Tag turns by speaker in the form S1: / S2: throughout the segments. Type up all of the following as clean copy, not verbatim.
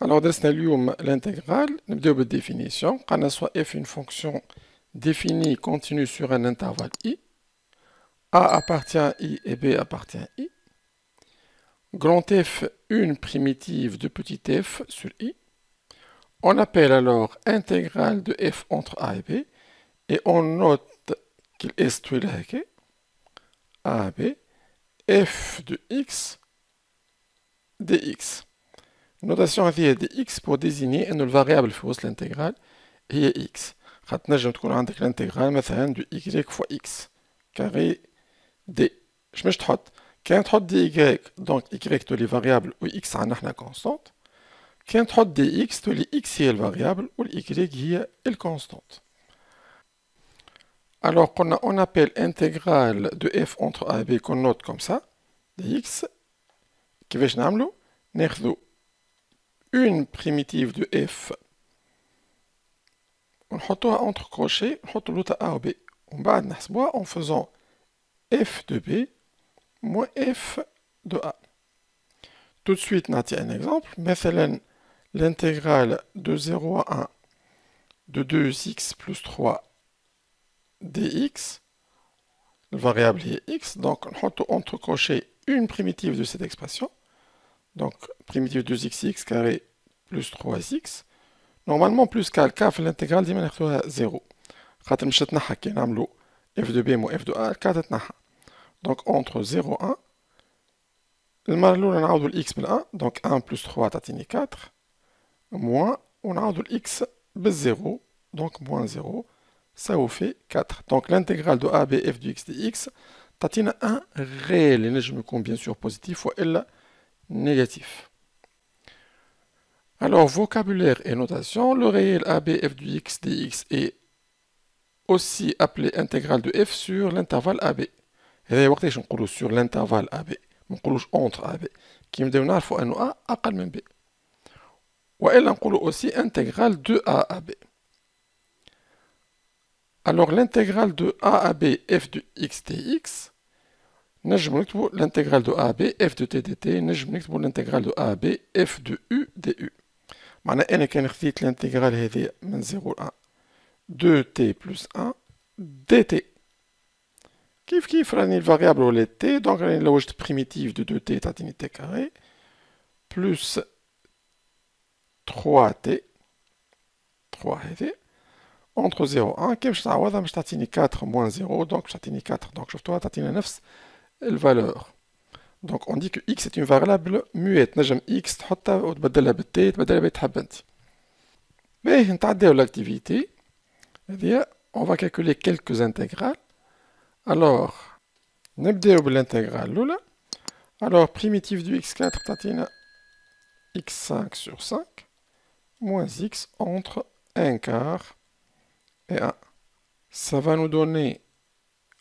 S1: Alors, درسنا اليوم l'intégrale. نبداو بالديفينيسيون. قالنا soit f une fonction définie continue sur un intervalle i. A appartient à i et b appartient à i. Grand F, une primitive de petit f sur i. On appelle alors intégrale de f entre a et b. Et on note qu'il est طويل a à b, f de x dx. Notation هذه dx pour désigner أن الفاريابل في وسط الانتجرال هي x. خاطر تنجم تكون عندك الانتجرال مثلا دو y فوا x كاري دي. باش تحط كان تحط دي y دونك y تولي فاريابل و x عندنا حنا كونستانت. كان تحط دي x تولي x هي الفاريابل و y هي الكونستانت. Alors قلنا on appelle intégrale de f entre a et b qu'on note comme ça dx. كيفاش نعملو؟ ناخذو une primitive de f, on met entre crochets, on met A ou B. On va en faisant f de B moins f de A. Tout de suite, on a un exemple. L'intégrale de 0 à 1 de 2x plus 3 dx, la variable est x, donc on met entre crochets une primitive de cette expression. Donc, primitive 2x carré plus 3x. Normalement, plus كالكا في الانتجرال ديما ناخذوها 0. خاطر مش تتنحى كي نعملو f de b moins f de a الكا تتنحى. دونك entre 0 1 المرة الأولى نعوضو الإكس بال1 دونك 1 plus 3 تعطيني 4 موان ونعوضو الإكس بالزيرو دونك موان 0 ça vous fait 4. Donc l'intégrale de a b f de x dx تعطينا 1 réel اللي نجم يكون bien sûr positif وإلا négatif. Alors, vocabulaire et notation, le réel AB f du x dx est aussi appelé intégrale de f sur l'intervalle AB. Et وقتاش نقولوا sur l'intervalle AB ما نقولوش entre AB كي نبداو نعرفوا أنه A أقل من B. وإلا نقولوا aussi intégrale de A à B. Alors l'intégrale de A à B f de x dx نجم نكتبوا l'intégrale de A à B f de t dt نجم نكتبوا l'intégrale de A à B f de u du. معناها أنا كان خديت الانتجرال هذه من 0 ل 1 2t plus 1 dt. كيف راني الفاريابل ولا t دونك راني لو وجدت primitive de 2t تعطيني t carré plus 3t 3 هذه entre 0 و 1 كيف باش تعوضها باش تعطيني 4 moins 0 دونك باش تعطيني 4 دونك شفتوها تعطينا نفس الفالور. Donc on dit que x est une variable muette. نجم x تحطها وتبدلها بالت تبدلها بيت تحب انت. باهي نتعداو l'activité. On va calculer quelques intégrales. Alors, نبداو بالانتجرال الأولى. Alors, primitive du x4 تعطينا x5 sur 5 moins x entre 1 quart et 1. Ça va nous donner,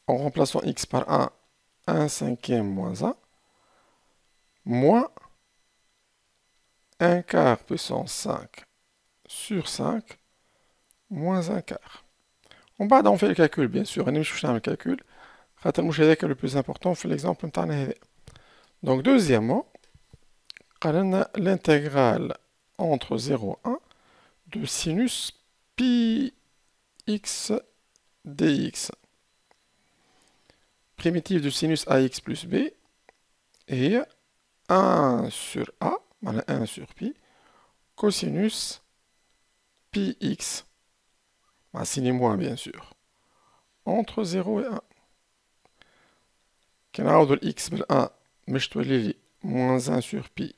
S1: en remplaçant x par 1, 1 cinquième moins 1. Moins 1 quart puissance 5 sur 5 moins 1 quart. On va on fait le calcul, bien sûr. On va le calcul. C'est le plus important, c'est l'exemple. Donc, deuxièmement, on a l'intégrale entre 0 et 1 de sinus pi x dx. Primitive de sinus ax plus b et 1 sur a, 1 sur pi, cosinus pi x, signe moins bien sûr, entre 0 et 1. Quand on a x bel 1, je vais moins 1 sur pi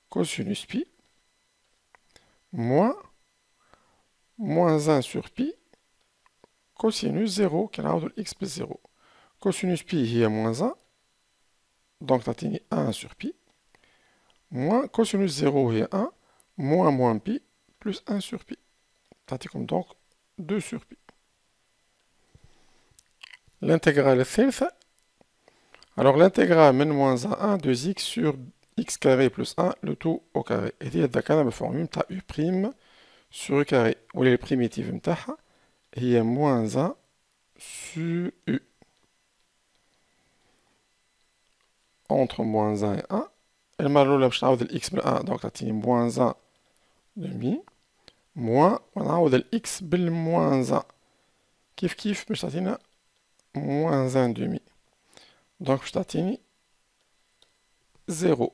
S1: cosinus pi, moins 1 sur pi cosinus 0, quand on a x bel 0. Cosinus pi est moins 1, donc tu as 1 sur pi, moins cosinus 0 est 1, moins pi, plus 1 sur pi. Tu as comme donc 2 sur pi. L'intégrale est alors l'intégrale من moins 1 à 2x sur x carré plus 1, le tout au carré. Et il y a la formule تاع u' sur u carré. Où les primitives نتاعها هي moins 1 sur u. Entre moins 1 et 1. المرة الأولى باش نعوض الإكس بال 1 دونك تعطيني moins 1 demi moins ونعوض الإكس بالموان 1 كيف باش تعطينا موان 1 demi. Donc باش تعطيني 0.